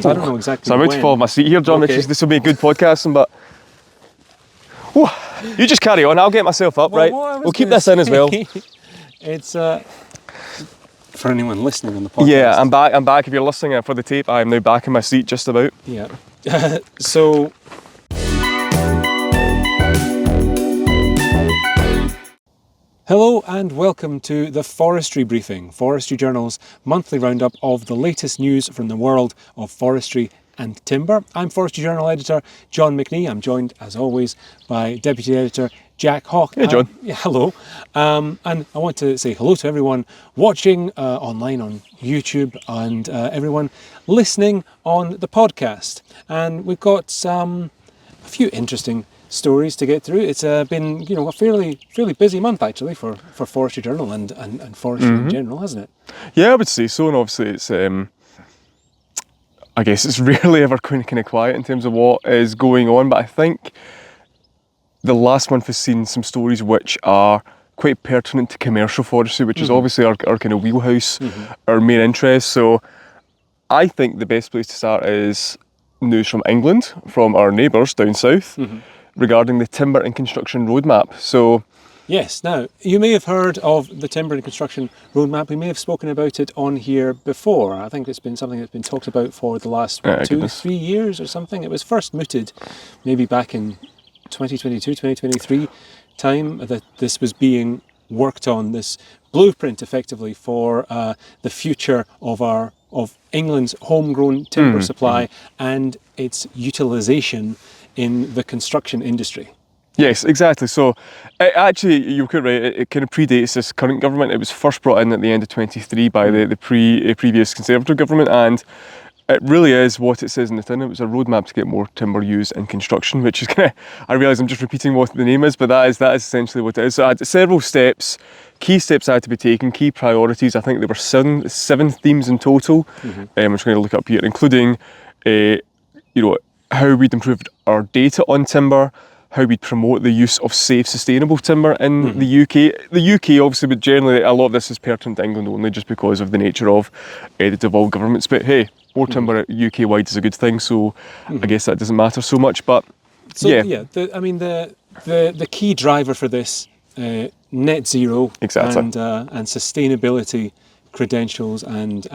happens. I don't know exactly So I'm about to fall off my seat here, John. Okay. This will be a good podcasting, but... Whew, you just carry on, I'll get myself up, right? We'll keep this in as well. It's... for anyone listening on the podcast. Yeah, I'm back. If you're listening for the tape, I am now back in my seat just about. Yeah. So... Hello and welcome to the Forestry Briefing, Forestry Journal's monthly roundup of the latest news from the world of forestry and timber. I'm Forestry Journal editor John McNee. I'm joined, as always, by Deputy Editor Jack Hawke. Hey, John. Hello. And I want to say hello to everyone watching online on YouTube and everyone listening on the podcast. And we've got a few interesting stories to get through. It's been, a fairly busy month actually for Forestry Journal and forestry in general, hasn't it? Yeah, I would say so. And obviously, it's I guess it's rarely ever kind of quiet in terms of what is going on. But I think the last month has seen some stories which are quite pertinent to commercial forestry, which is obviously our kind of wheelhouse, our main interest. So I think the best place to start is news from England, from our neighbours down south, regarding the timber and construction roadmap. So yes, now you may have heard of the timber and construction roadmap. We may have spoken about it on here before. I think it's been something that's been talked about for the last 3 years or something. It was first mooted maybe back in 2022, 2023 time that this was being worked on, this blueprint effectively for the future of England's homegrown timber supply and its utilisation in the construction industry. yes, exactly. So actually, you're quite right. It kind of predates this current government. It was first brought in at the end of 23 by the previous Conservative government, and it really is what it says in the tin. It was a roadmap to get more timber used in construction, which is kind of, I realise I'm just repeating what the name is, but that is essentially what it is. So I had several steps, key steps had to be taken, key priorities. I think there were seven themes in total. I'm just going to look up here, including, how we'd improved our data on timber, how we promote the use of safe, sustainable timber in the UK. The UK, obviously, but generally a lot of this is pertinent to England only just because of the nature of the devolved governments. But hey, more timber UK-wide is a good thing, so I guess that doesn't matter so much. But so, the key driver for this, net zero and sustainability credentials and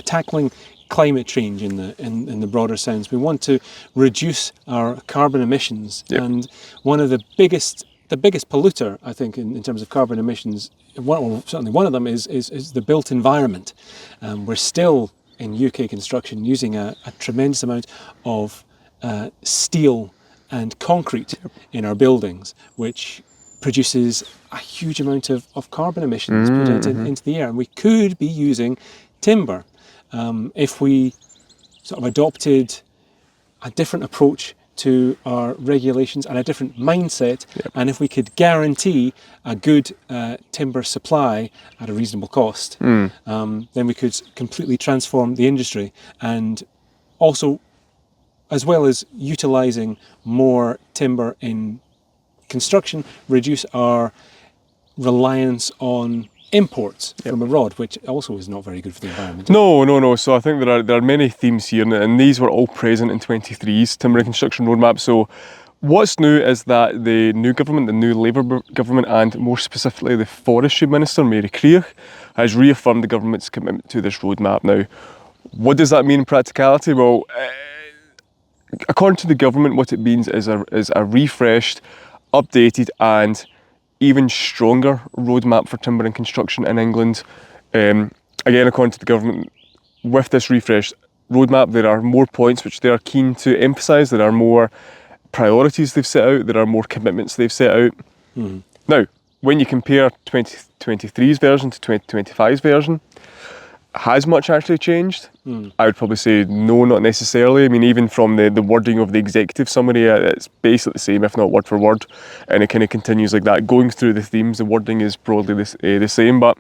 tackling climate change in the broader sense. We want to reduce our carbon emissions, and one of the biggest polluter, I think, in terms of carbon emissions, certainly one of them is the built environment. We're still in UK construction using a tremendous amount of steel and concrete in our buildings, which produces a huge amount of carbon emissions put into the air, and we could be using timber. If we sort of adopted a different approach to our regulations and a different mindset, and if we could guarantee a good timber supply at a reasonable cost, then we could completely transform the industry, and also, as well as utilising more timber in construction, reduce our reliance on imports from abroad, which also is not very good for the environment. No. So I think there are many themes here, and these were all present in 23's timber and construction roadmap. So what's new is that the new government, the new Labour government, and more specifically the Forestry Minister, Mary Creagh, has reaffirmed the government's commitment to this roadmap. Now, what does that mean in practicality? Well, according to the government, what it means is a refreshed, updated and even stronger roadmap for timber and construction in England. Again, according to the government, with this refreshed roadmap, there are more points which they are keen to emphasise. There are more priorities they've set out. There are more commitments they've set out. Now, when you compare 2023's version to 2025's version, has much actually changed? I would probably say no, not necessarily. I mean, even from the wording of the executive summary, it's basically the same, if not word for word, and it kind of continues like that. Going through the themes, the wording is broadly the same, but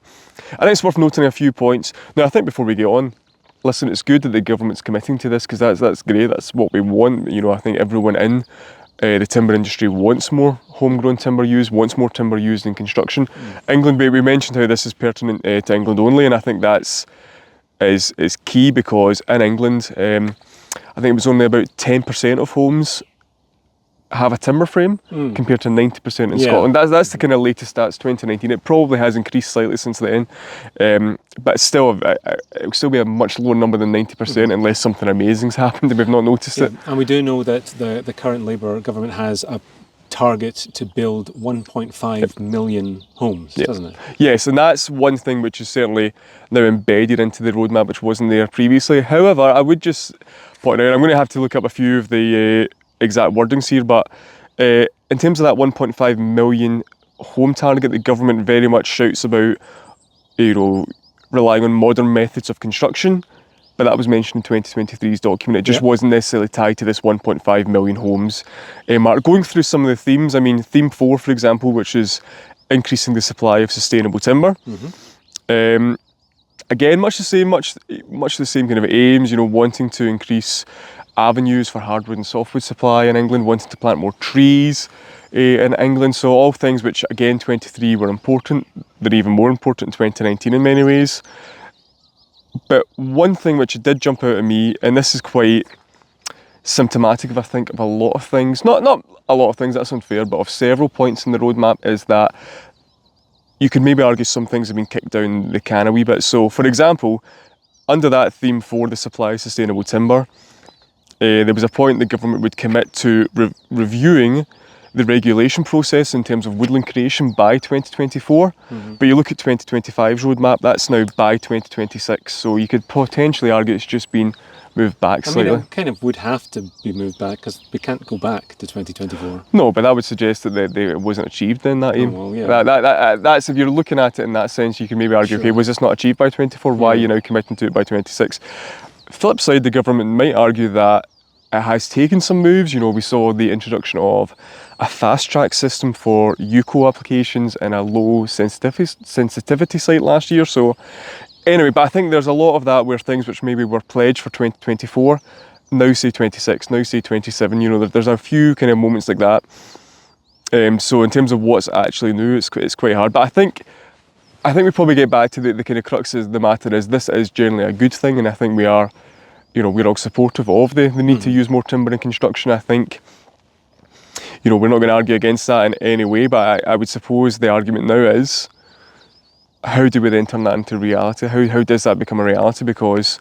I think it's worth noting a few points. Now, I think before we get on, listen, it's good that the government's committing to this, because that's great, that's what we want. I think everyone in the timber industry wants more homegrown timber used, wants more timber used in construction. England, we mentioned how this is pertinent to England only, and I think that's is key, because in England, I think it was only about 10% of homes have a timber frame compared to 90% in Scotland. That's the kind of latest stats, 2019. It probably has increased slightly since then, but still, it will still be a much lower number than 90% unless something amazing's happened and we've not noticed it. And we do know that the current Labour government has a target to build 1.5 million homes, doesn't it? Yes, and that's one thing which is certainly now embedded into the roadmap, which wasn't there previously. However, I would just point out, I'm going to have to look up a few of the exact wordings here, but in terms of that 1.5 million home target, the government very much shouts about, relying on modern methods of construction, but that was mentioned in 2023's document. It just wasn't necessarily tied to this 1.5 million homes. Going through some of the themes, I mean, theme 4, for example, which is increasing the supply of sustainable timber. Again, much the same kind of aims, wanting to increase avenues for hardwood and softwood supply in England, wanting to plant more trees in England. So all things which, again, 23 were important. They're even more important in 2019 in many ways. But one thing which did jump out at me, and this is quite symptomatic of, I think, of a lot of things, not a lot of things, that's unfair, but of several points in the roadmap, is that you could maybe argue some things have been kicked down the can a wee bit. So, for example, under that theme 4, the supply of sustainable timber, there was a point the government would commit to reviewing the regulation process in terms of woodland creation by 2024. But you look at 2025's roadmap, that's now by 2026. So you could potentially argue it's just been moved back slightly. I mean, it kind of would have to be moved back because we can't go back to 2024. No, but that would suggest that it wasn't achieved in that aim. Oh, well, yeah. That's, if you're looking at it in that sense, you can maybe argue, okay, was this not achieved by 24? Why are you now committing to it by 26? Flip side, the government might argue that it has taken some moves. We saw the introduction of a fast track system for UCO applications in a low sensitivity site last year. So anyway, but I think there's a lot of that where things which maybe were pledged for 2024 now say 26, now say 27. There's a few kind of moments like that. So in terms of what's actually new, it's quite hard. But I think we probably get back to the kind of crux of the matter is this is generally a good thing, and I think we are. We're all supportive of the need to use more timber in construction. I think, we're not going to argue against that in any way, but I would suppose the argument now is, how do we then turn that into reality? How does that become a reality? Because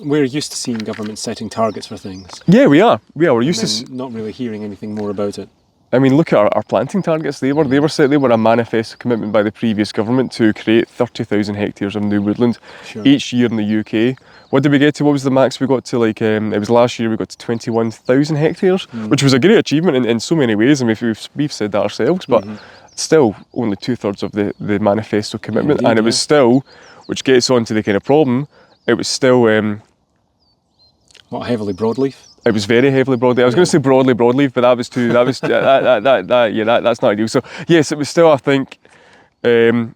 we're used to seeing governments setting targets for things. Yeah, we are. We're used to not really hearing anything more about it. I mean, look at our planting targets. They were a manifest commitment by the previous government to create 30,000 hectares of new woodland each year in the UK. What did we get to? What was the max we got to? It was last year we got to 21,000 hectares, which was a great achievement in so many ways. I mean, we've said that ourselves, but still only 2/3 of the manifesto commitment. Indeed, and it was still, which gets on to the kind of problem, it was still... what, heavily broadleaf? It was very heavily broadleaf. I was going to say broadleaf, but that was too. That was that's not ideal. So yes, it was still. I think, from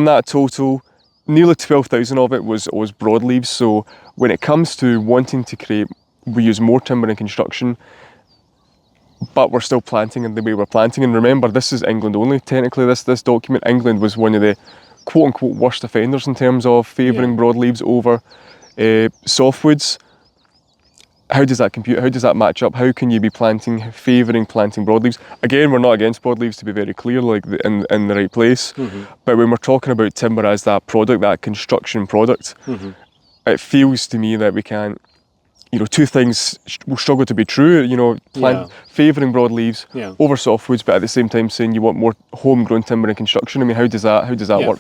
that total, nearly 12,000 of it was broadleaves. So when it comes to wanting to create, we use more timber in construction, but we're still planting in the way we're planting. And remember, this is England only. Technically, this document, England was one of the quote unquote worst offenders in terms of favouring broadleaves over softwoods. How does that compute? How does that match up? How can you be favouring planting broadleaves? Again, we're not against broadleaves, to be very clear, in the right place. But when we're talking about timber as that product, that construction product, it feels to me that we can't, two things will struggle to be true. Favouring broadleaves over softwoods, but at the same time saying you want more homegrown timber in construction. I mean, how does that work?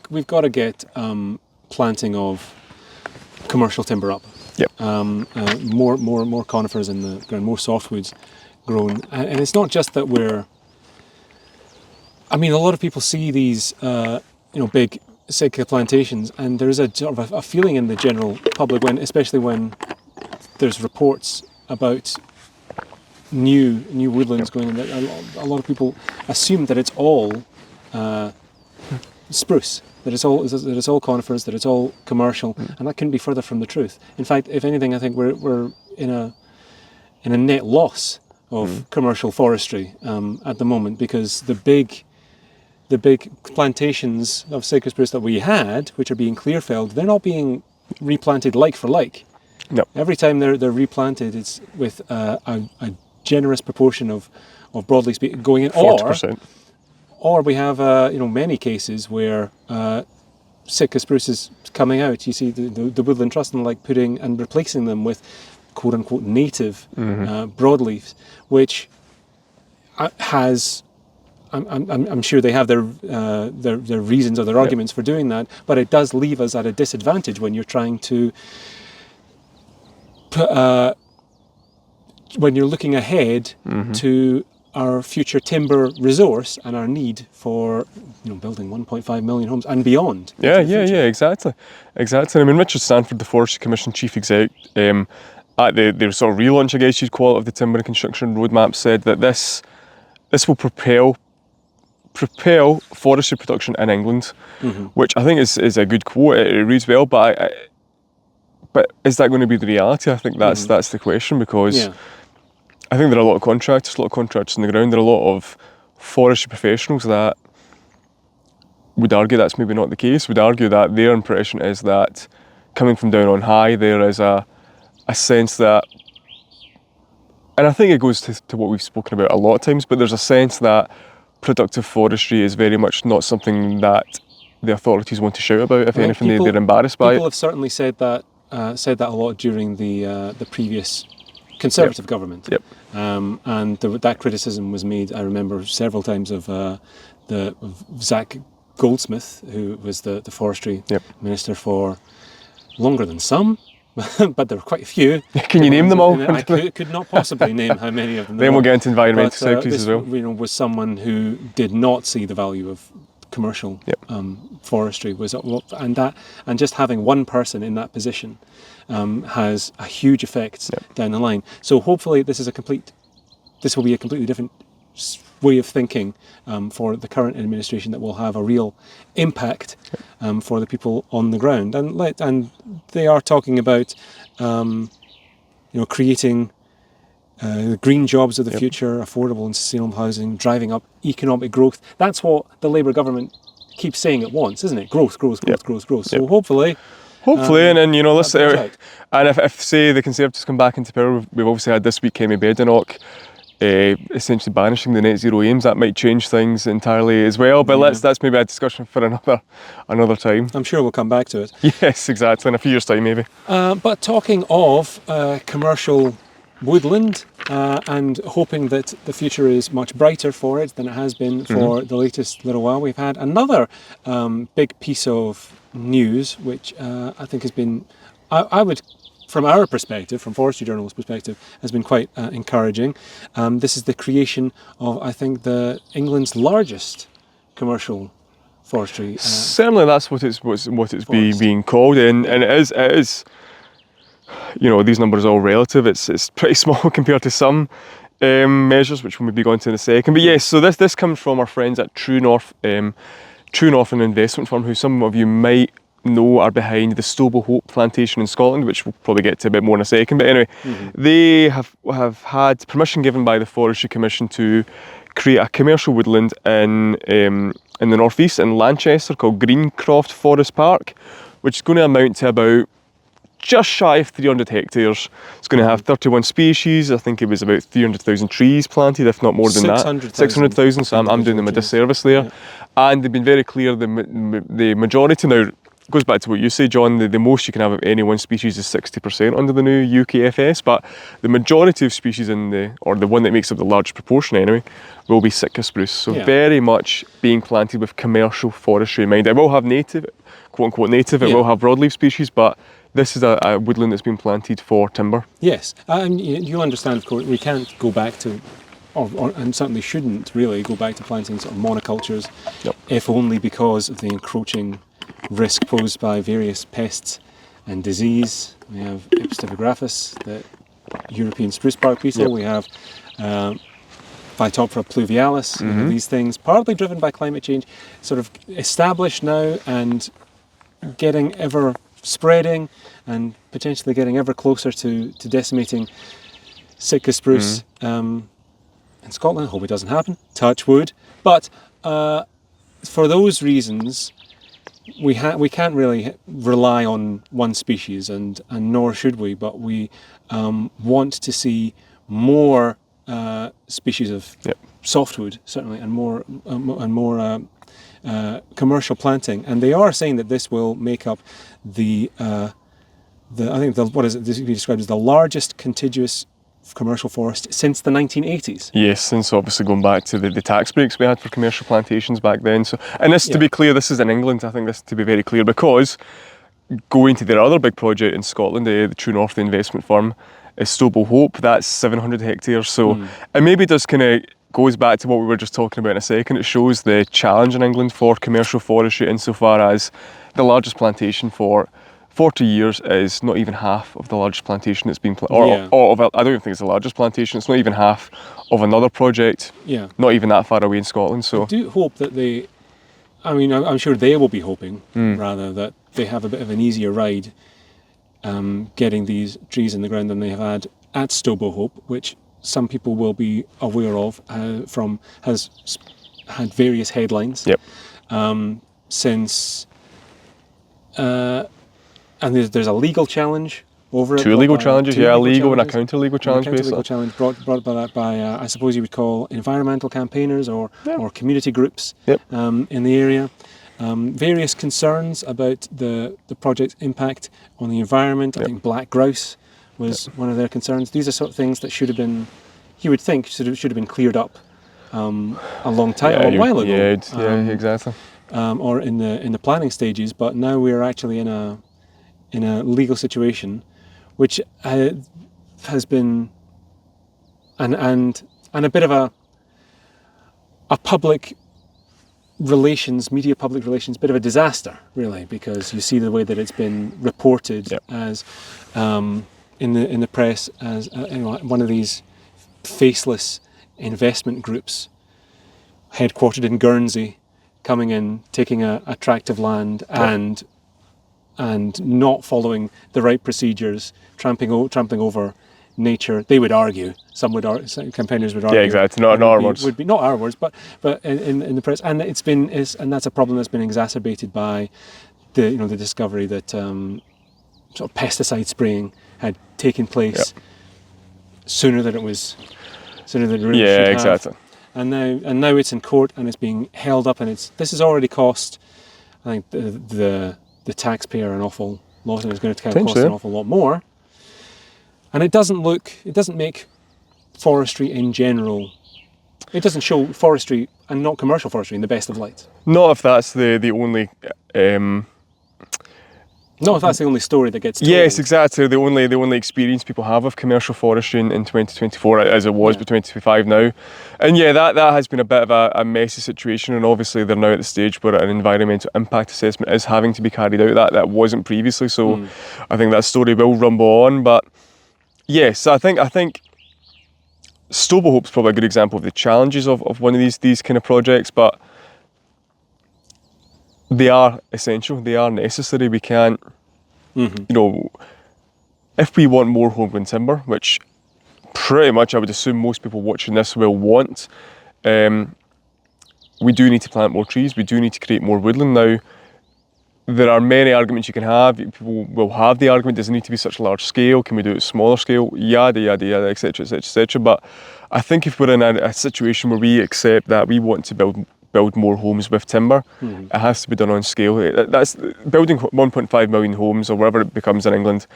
We've got to get planting of commercial timber up. Yep. More conifers in the ground, more softwoods grown, and it's not just that we're. I mean, a lot of people see these, big Sitka plantations, and there is a sort of a feeling in the general public especially when there's reports about new woodlands going in. That a lot of people assume that it's all spruce. That it's all conifers, that it's all commercial, and that couldn't be further from the truth. In fact, if anything, I think we're in a net loss of commercial forestry at the moment, because the big the big plantations of Sitka spruce that we had, which are being clear felled, they're not being replanted like for like. No. Every time they're replanted, it's with a generous proportion of broadleaf species going in. 40%. Or we have many cases where Sitka spruce is coming out. You see the Woodland Trust and like putting and replacing them with quote unquote native broadleaves, which has. I'm sure they have their reasons or their arguments for doing that, but it does leave us at a disadvantage when you're trying to. When you're looking ahead to our future timber resource and our need for building 1.5 million homes and beyond. Yeah, exactly. I mean, Richard Stanford, the Forestry Commission Chief Exec, at the sort of relaunch, I guess you'd call it, of the Timber and Construction Roadmap, said that this will propel forestry production in England, which I think is a good quote. It reads well, but is that going to be the reality? I think that's the question, because I think there are a lot of contractors on the ground. There are a lot of forestry professionals that would argue that's maybe not the case, would argue that their impression is that coming from down on high, there is a sense that, and I think it goes to what we've spoken about a lot of times, but there's a sense that productive forestry is very much not something that the authorities want to shout about. If anything, they're embarrassed by it. People have certainly said that a lot during the previous Conservative government. And that criticism was made, I remember, several times of Zach Goldsmith, who was the forestry minister for longer than some, but there were quite a few. Can you name them all? I could not possibly name how many of them. Then we'll get into environmental secretaries as well. Was someone who did not see the value of commercial forestry, and just having one person in that position has a huge effect down the line. So hopefully this will be a completely different way of thinking for the current administration that will have a real impact for the people on the ground. And they are talking about creating green jobs of the future, affordable and sustainable housing, driving up economic growth. That's what the Labour government keeps saying it wants, isn't it? Growth. So hopefully, and let's and if say the Conservatives come back into power, we've obviously had this week Kemi Badenoch essentially banishing the net zero aims. That might change things entirely as well, but that's maybe a discussion for another time. I'm sure we'll come back to it. Yes, exactly, in a few years' time maybe. But talking of commercial woodland and hoping that the future is much brighter for it than it has been for the latest little while, we've had another big piece of news, which I think has been, I would, from our perspective, from Forestry Journal's perspective, has been quite encouraging. This is the creation of, I think, England's largest commercial forestry. Certainly, that's what it's being called, and it is. These numbers are all relative. It's pretty small compared to some measures, which we'll maybe go into in a second. But yes, so this comes from our friends at True North, an investment firm who some of you might know are behind the Stobo Hope plantation in Scotland, which we'll probably get to a bit more in a second. But anyway, they have had permission given by the Forestry Commission to create a commercial woodland in the northeast in Lanchester called Greencroft Forest Park, which is going to amount to about just shy of 300 hectares. It's going to have 31 species. I think it was about 300,000 trees planted, if not more than that. 600,000, so I'm doing them a disservice there. And they've been very clear, the majority now, goes back to what you say, John, the most you can have of any one species is 60% under the new UKFS, but the majority of species or the one that makes up the largest proportion anyway, will be Sitka spruce. So very much being planted with commercial forestry in mind. It will have native, quote unquote native, it will have broadleaf species, but this is a woodland that's been planted for timber. Yes, and you'll understand, of course, we can't go back to, and certainly shouldn't really go back to planting sort of monocultures, if only because of the encroaching risk posed by various pests and disease. We have Ipstivographus, the European spruce bark beetle. We have Phytophthora pluvialis. These things, partly driven by climate change, sort of established now and getting ever spreading and potentially getting ever closer to decimating Sitka spruce in Scotland. I hope it doesn't happen, touch wood. But for those reasons, we can't really rely on one species, and nor should we. But we want to see more species of softwood, certainly, and more commercial planting. And they are saying that this will make up what is it? This can be described as the largest contiguous commercial forest since the 1980s. Yes, since obviously going back to the tax breaks we had for commercial plantations back then. So, and this, to be clear, this is in England. I think this to be very clear, because going to their other big project in Scotland, the True North investment firm, is Stobo Hope. That's 700 hectares. So it maybe just kind of goes back to what we were just talking about in a second. It shows the challenge in England for commercial forestry, insofar as the largest plantation for 40 years is not even half of the largest plantation that's been I don't even think it's the largest plantation. It's not even half of another project. Yeah. Not even that far away in Scotland. So I do hope that I'm sure they will be hoping, rather, that they have a bit of an easier ride getting these trees in the ground than they have had at Stobo Hope, which some people will be aware of has had various headlines since. And there's a legal challenge over it. Two legal challenges, a legal and a counter-legal challenge. Counter-legal challenge brought by I suppose you would call environmental campaigners or community groups in the area. Various concerns about the project's impact on the environment. I think black grouse was one of their concerns. These are sort of things that should have been, you would think, should have been cleared up a while ago. Exactly. Or in the planning stages, but now we are actually in a legal situation, which has been and a bit of a public relations, bit of a disaster, really, because you see the way that it's been reported as in the press as one of these faceless investment groups headquartered in Guernsey, coming in, taking a tract of land and not following the right procedures, trampling over nature. They would argue, some campaigners would argue. Yeah, exactly. Not our words. Would be not our words, but in the press, and and that's a problem that's been exacerbated by the discovery that sort of pesticide spraying had taken place sooner than it really should have. Exactly. And now it's in court and it's being held up, and this has already cost, I think, the taxpayer an awful lot, and it's going to cost an awful lot more. And it doesn't make forestry in general, it doesn't show forestry and not commercial forestry in the best of light. Not if that's the only not if that's the only story that gets told. Yes, exactly. The only experience people have of commercial forestry in 2024, as it was by 2025 now. And that has been a bit of a messy situation, and obviously they're now at the stage where an environmental impact assessment is having to be carried out. That wasn't previously, so I think that story will rumble on. But yes, I think Stobo Hope's probably a good example of the challenges of one of these kind of projects, but they are essential, they are necessary. We can't, if we want more homegrown timber, which pretty much I would assume most people watching this will want, we do need to plant more trees, we do need to create more woodland. Now, there are many arguments you can have. People will have the argument, does it need to be such large scale? Can we do it smaller scale? Yada, yada, yada, etc., etc., etc. But I think if we're in a situation where we accept that we want to build more homes with timber, it has to be done on scale. That's building 1.5 million homes, or whatever it becomes in England,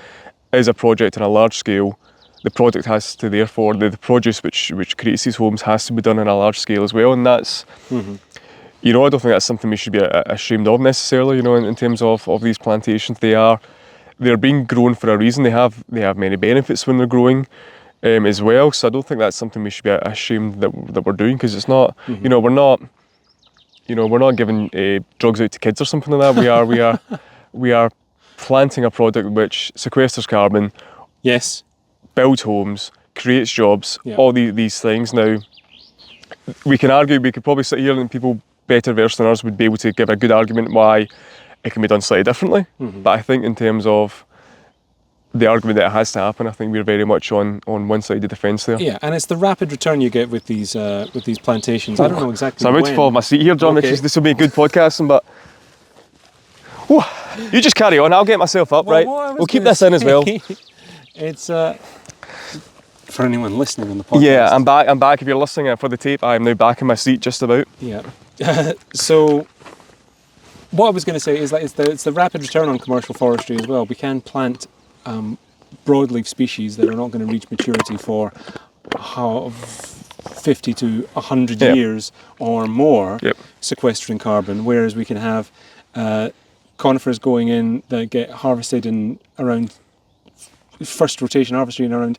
is a project on a large scale. The product has to, therefore, the produce which creates these homes has to be done on a large scale as well, and that's, I don't think that's something we should be ashamed of necessarily. In terms of these plantations, they're being grown for a reason. They have many benefits when they're growing as well. So I don't think that's something we should be ashamed that we're doing, because it's not. We're not giving drugs out to kids or something like that. We are planting a product which sequesters carbon. Yes. Builds homes, creates jobs, all these things. Now, we could probably sit here and people better versed than us would be able to give a good argument why it can be done slightly differently. But I think in terms of the argument that it has to happen. I think we're very much on one side of the fence there. Yeah, and it's the rapid return you get with these plantations. I don't know exactly. So I'm about to fall off my seat here, John. Okay. This will be a good podcasting, but you just carry on. I'll get myself up, right? We'll keep this in as well. It's for anyone listening on the podcast. Yeah, I'm back. I'm back. If you're listening for the tape, I am now back in my seat, just about. Yeah. So what I was going to say is that it's the rapid return on commercial forestry as well. We can plant broadleaf species that are not going to reach maturity for 50 to 100 years or more, sequestering carbon, whereas we can have conifers going in that get harvested in around first rotation harvestry in around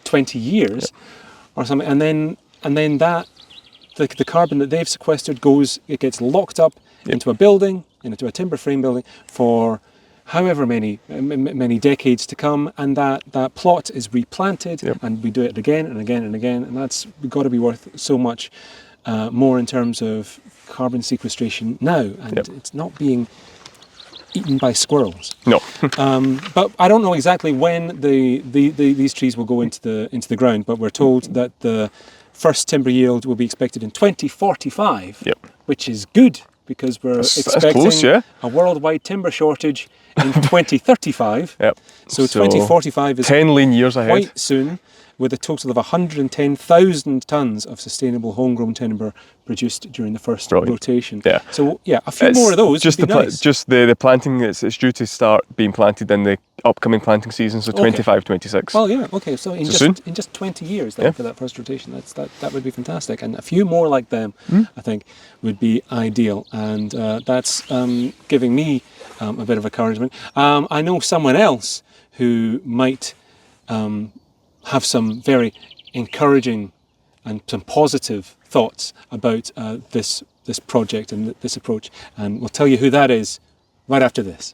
20 years or something, and then that the carbon that they've sequestered gets locked up into a building, into a timber frame building for however many decades to come, and that plot is replanted, and we do it again and again and again, and that's got to be worth so much more in terms of carbon sequestration now, and it's not being eaten by squirrels. No. But I don't know exactly when these trees will go into the ground, but we're told that the first timber yield will be expected in 2045, which is good, because we're expecting close, a worldwide timber shortage in 2035. So 2045 is 10 lean years ahead. Quite soon, with a total of 110,000 tonnes of sustainable homegrown timber produced during the first rotation. So a few more of those would be nice. Just the planting, it's due to start being planted in the upcoming planting season, so 25, 26. Well, so in just 20 years then for that first rotation, that would be fantastic. And a few more like them, I think, would be ideal. And that's giving me a bit of encouragement. I know someone else who might have some very encouraging and some positive thoughts about this project and this approach, and we'll tell you who that is right after this.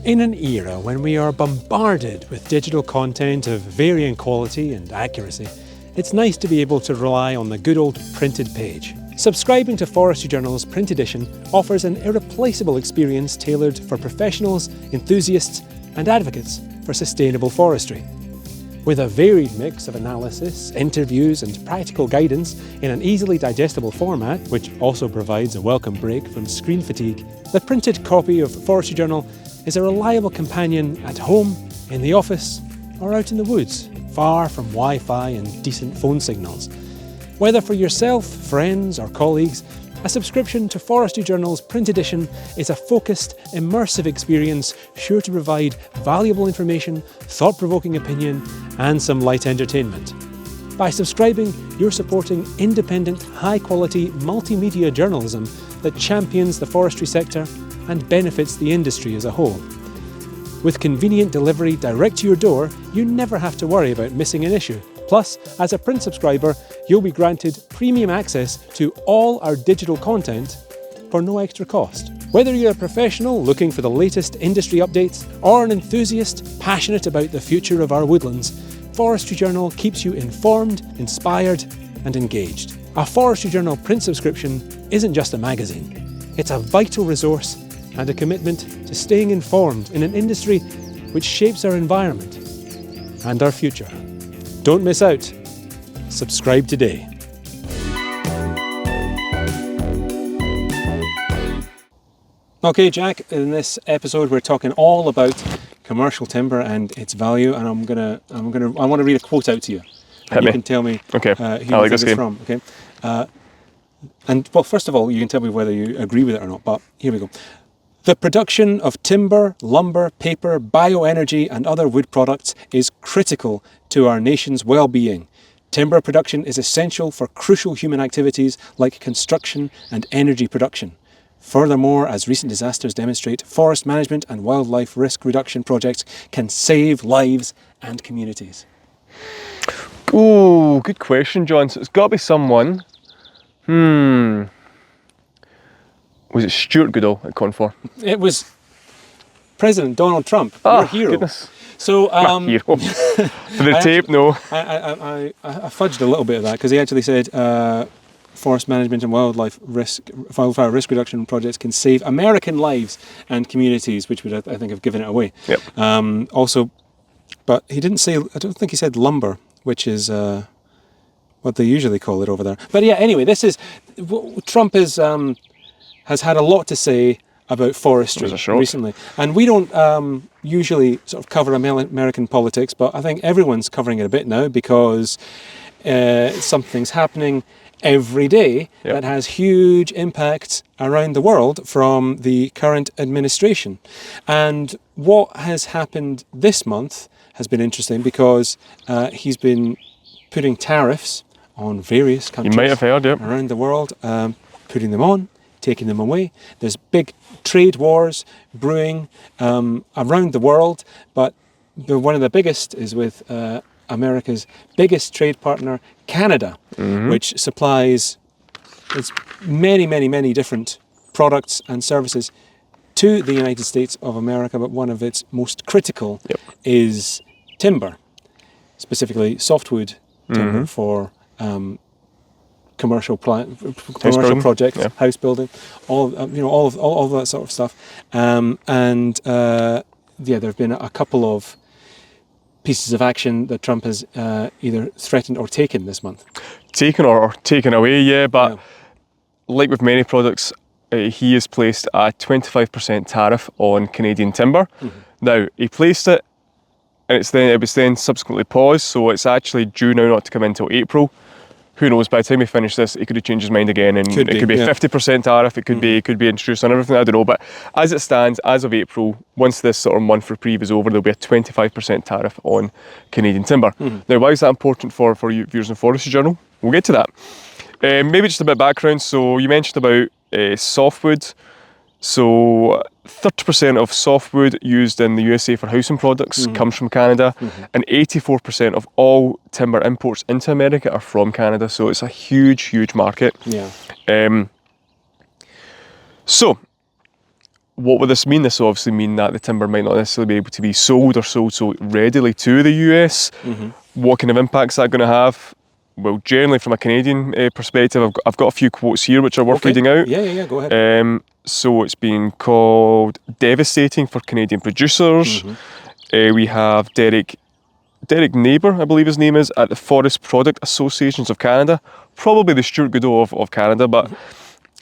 In an era when we are bombarded with digital content of varying quality and accuracy, it's nice to be able to rely on the good old printed page. Subscribing to Forestry Journal's print edition offers an irreplaceable experience tailored for professionals, enthusiasts, and advocates for sustainable forestry. With a varied mix of analysis, interviews, and practical guidance in an easily digestible format, which also provides a welcome break from screen fatigue, the printed copy of Forestry Journal is a reliable companion at home, in the office, or out in the woods, far from Wi-Fi and decent phone signals. Whether for yourself, friends, or colleagues, a subscription to Forestry Journal's print edition is a focused, immersive experience sure to provide valuable information, thought-provoking opinion, and some light entertainment. By subscribing, you're supporting independent, high-quality multimedia journalism that champions the forestry sector and benefits the industry as a whole. With convenient delivery direct to your door, you never have to worry about missing an issue. Plus, as a print subscriber, you'll be granted premium access to all our digital content for no extra cost. Whether you're a professional looking for the latest industry updates or an enthusiast passionate about the future of our woodlands, Forestry Journal keeps you informed, inspired, and engaged. A Forestry Journal print subscription isn't just a magazine. It's a vital resource and a commitment to staying informed in an industry which shapes our environment and our future. Don't miss out. Subscribe today. Okay, Jack, in this episode we're talking all about commercial timber and its value, and I want to read a quote out to you. And you can tell me who you think it's from. Okay. And well, first of all, you can tell me whether you agree with it or not, but here we go. The production of timber, lumber, paper, bioenergy and other wood products is critical to our nation's well-being. Timber production is essential for crucial human activities like construction and energy production. Furthermore, as recent disasters demonstrate, forest management and wildlife risk reduction projects can save lives and communities. Oh, good question, John. So it's got to be someone. Was it Stuart Goodall at Confor? It was President Donald Trump, your hero. Goodness. So, hero. For the tape, no. I fudged a little bit of that because he actually said forest management and wildfire risk reduction projects can save American lives and communities, which would, I think, have given it away. Yep. Also, but he didn't say, I don't think he said lumber, which is what they usually call it over there. But yeah, anyway, Trump has had a lot to say about forestry recently. And we don't usually sort of cover American politics, but I think everyone's covering it a bit now because something's happening every day that has huge impacts around the world from the current administration. And what has happened this month has been interesting because he's been putting tariffs on various countries around the world, putting them on, taking them away. There's big trade wars brewing around the world, but one of the biggest is with America's biggest trade partner, Canada, which supplies many, many, many different products and services to the United States of America, but one of its most critical is timber, specifically softwood timber for commercial projects, house building, all of that sort of stuff. There have been a couple of pieces of action that Trump has either threatened or taken this month. Taken or taken away, but like with many products, he has placed a 25% tariff on Canadian timber. Now, he placed it, and it was then subsequently paused, so it's actually due now not to come in until April. Who knows, by the time we finish this, he could have changed his mind again, and it could be a 50% tariff, it could be introduced on everything, I don't know. But as it stands, as of April, once this sort of month reprieve is over, there'll be a 25% tariff on Canadian timber. Now, why is that important for you viewers in Forestry Journal? We'll get to that. Maybe just a bit of background. So you mentioned about softwood. So 30% of softwood used in the USA for housing products comes from Canada, and 84% of all timber imports into America are from Canada. So it's a huge, huge market. So what would this mean? This will obviously mean that the timber might not necessarily be able to be sold so readily to the US. What kind of impacts is that going to have? Well, generally from a Canadian perspective, I've got a few quotes here which are worth reading out. Yeah, go ahead. So it's being called devastating for Canadian producers. We have Derek Neighbour, I believe his name is, at the Forest Product Associations of Canada, probably the Stuart Godot of Canada, but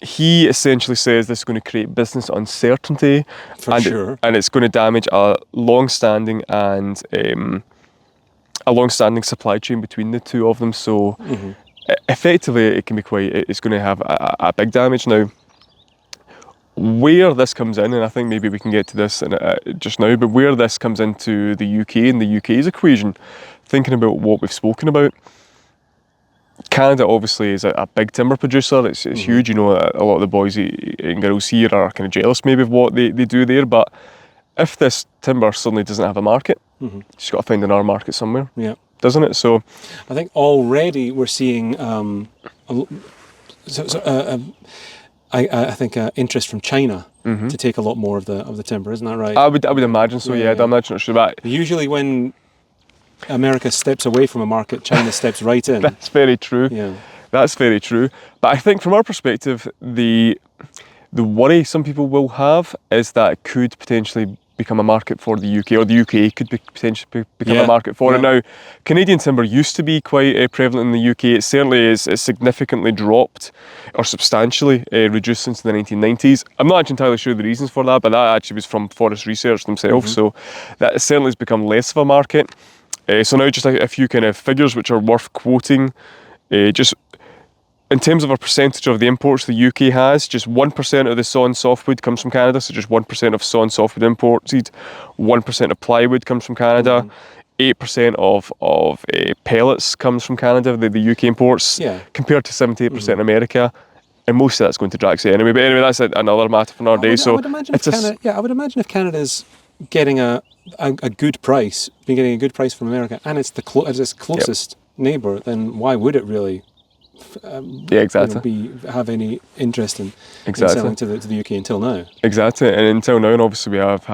he essentially says this is going to create business uncertainty, and it's going to damage a long-standing supply chain between the two of them. So effectively, it's going to have a big damage. Now, where this comes in, and I think maybe we can get to this just now, but where this comes into the UK and the UK's equation, thinking about what we've spoken about, Canada obviously is a big timber producer. It's huge. You know, a lot of the boys and girls here are kind of jealous maybe of what they do there, but if this timber suddenly doesn't have a market, you just got to find another market somewhere, doesn't it? So I think already we're seeing I think interest from China to take a lot more of the timber, isn't that right? I would imagine so. Yeah. I'm not sure about. Usually, when America steps away from a market, China steps right in. That's very true. Yeah, that's very true. But I think from our perspective, the worry some people will have is that it could potentially become a market for the UK, or the UK could potentially become a market for it. Now, Canadian timber used to be quite prevalent in the UK. It certainly is significantly dropped, or substantially reduced since the 1990s. I'm not actually entirely sure the reasons for that, but that actually was from Forest Research themselves. So that certainly has become less of a market. So now just a few kind of figures which are worth quoting. Just in terms of a percentage of the imports the UK has, just 1% of the sawn softwood comes from Canada, so just 1% of sawn softwood imported, 1% of plywood comes from Canada, 8% of pellets comes from Canada, the UK imports, compared to 78% in America, and most of that's going to Drax anyway. But anyway, that's another matter for another day. I would imagine if Canada's getting a good price, getting a good price from America, and it's its closest neighbour, then why would it really? Have any interest in selling to the UK until now. Exactly, and until now, and obviously we have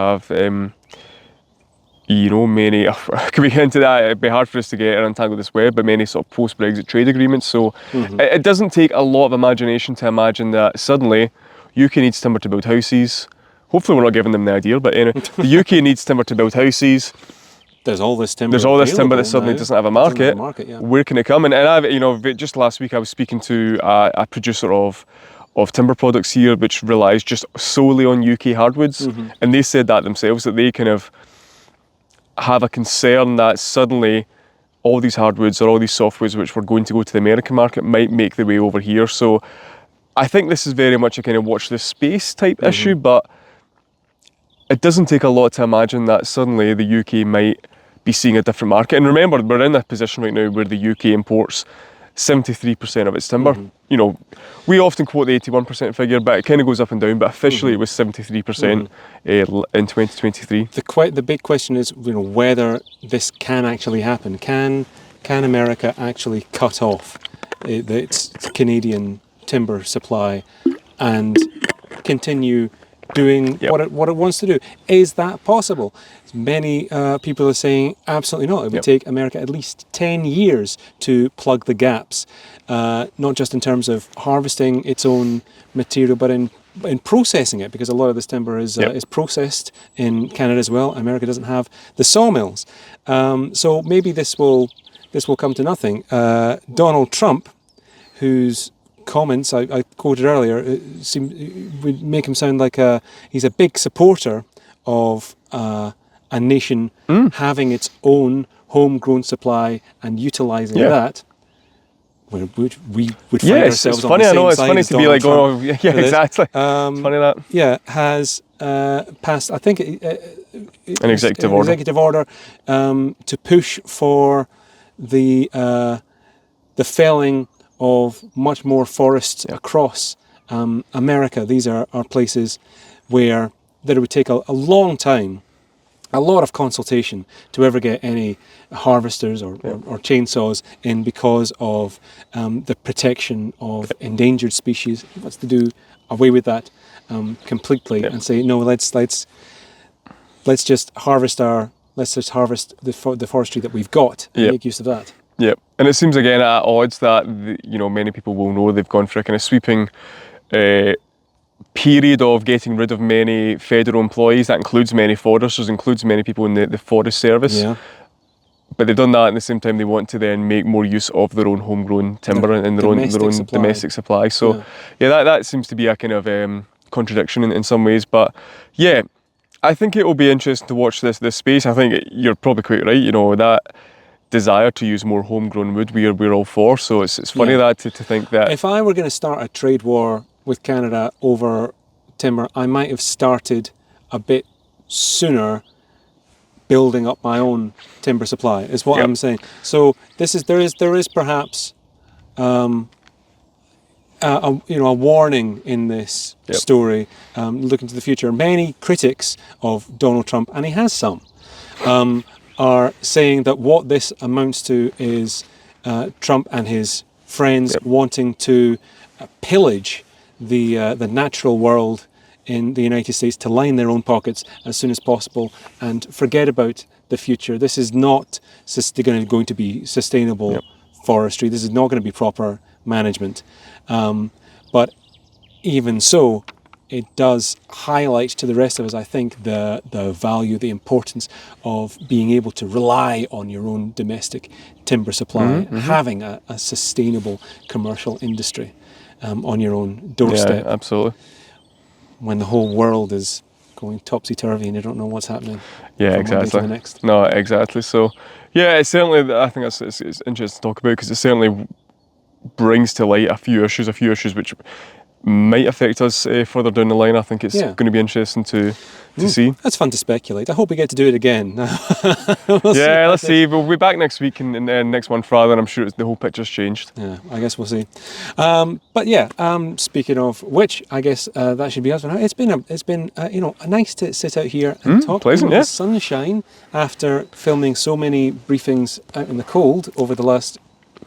many, could we get into that? It'd be hard for us to get untangled this web, but many sort of post-Brexit trade agreements. So it doesn't take a lot of imagination to imagine that suddenly UK needs timber to build houses. Hopefully we're not giving them the idea, but anyway, the UK needs timber to build houses. There's all this timber. There's all this timber that suddenly doesn't have a market. Yeah. Where can it come? And I've, just last week I was speaking to a producer of timber products here, which relies just solely on UK hardwoods, and they said that themselves, that they kind of have a concern that suddenly all these hardwoods or all these softwoods which were going to go to the American market might make their way over here. So I think this is very much a kind of watch this space type issue, but it doesn't take a lot to imagine that suddenly the UK might be seeing a different market. And remember, we're in a position right now where the UK imports 73% of its timber. We often quote the 81% figure, but it kind of goes up and down, but officially it was 73% in 2023. The big question is, whether this can actually happen. Can America actually cut off its Canadian timber supply and continue doing what it wants to do? Is that possible? Many people are saying absolutely not. It would take America at least 10 years to plug the gaps, not just in terms of harvesting its own material, but in processing it, because a lot of this timber is processed in Canada as well. America doesn't have the sawmills, so maybe this will come to nothing. Donald Trump, whose comments I quoted earlier would make him sound like he's a big supporter of a nation having its own homegrown supply and utilising that. We would find ourselves it's on funny. the same I know it's side funny as to be Donald like, Trump exactly. It's funny that. Has passed, I think, an executive order to push for the felling of much more forests across America. These are places where it would take a long time, a lot of consultation to ever get any harvesters or chainsaws in, because of the protection of endangered species. He wants to do away with that completely and say, no, let's just harvest the forestry that we've got and make use of that. Yeah, and it seems again at odds that many people will know they've gone for a kind of sweeping period of getting rid of many federal employees. That includes many foresters, includes many people in the Forest Service. Yeah. But they've done that, at the same time they want to then make more use of their own homegrown timber and their own domestic supply. So that seems to be a kind of contradiction in some ways. But yeah, I think it will be interesting to watch this space. I think you're probably quite right. That desire to use more homegrown wood, we're all for. So it's funny that to think that if I were going to start a trade war with Canada over timber, I might have started a bit sooner building up my own timber supply, is what I'm saying. So there is perhaps a warning in this story, looking to the future. Many critics of Donald Trump, and he has some, are saying that what this amounts to is Trump and his friends wanting to pillage the natural world in the United States to line their own pockets as soon as possible and forget about the future. This is not going to be sustainable forestry. This is not going to be proper management. But even so, it does highlight to the rest of us, I think, the value, the importance of being able to rely on your own domestic timber supply, having a sustainable commercial industry on your own doorstep. Yeah, absolutely. When the whole world is going topsy-turvy and you don't know what's happening from one day to the next. No, exactly. So, yeah, it's certainly, I think it's interesting to talk about, because it certainly brings to light a few issues which might affect us further down the line. I think it's going to be interesting to see. That's fun to speculate. I hope we get to do it again. Let's see. We'll be back next week and next month rather, and I'm sure the whole picture's changed. Yeah, I guess we'll see. Speaking of which, I guess that should be us for now. It's been nice to sit out here and talk. Pleasant, the sunshine after filming so many briefings out in the cold over the last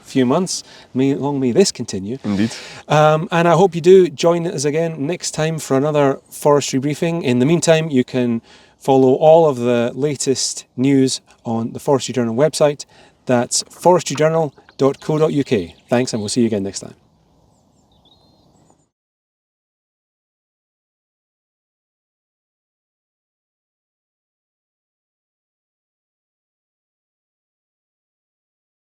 few months. Long may this continue. Indeed. And I hope you do join us again next time for another forestry briefing. In the meantime, you can follow all of the latest news on the Forestry Journal website. That's forestryjournal.co.uk. Thanks, and we'll see you again next time.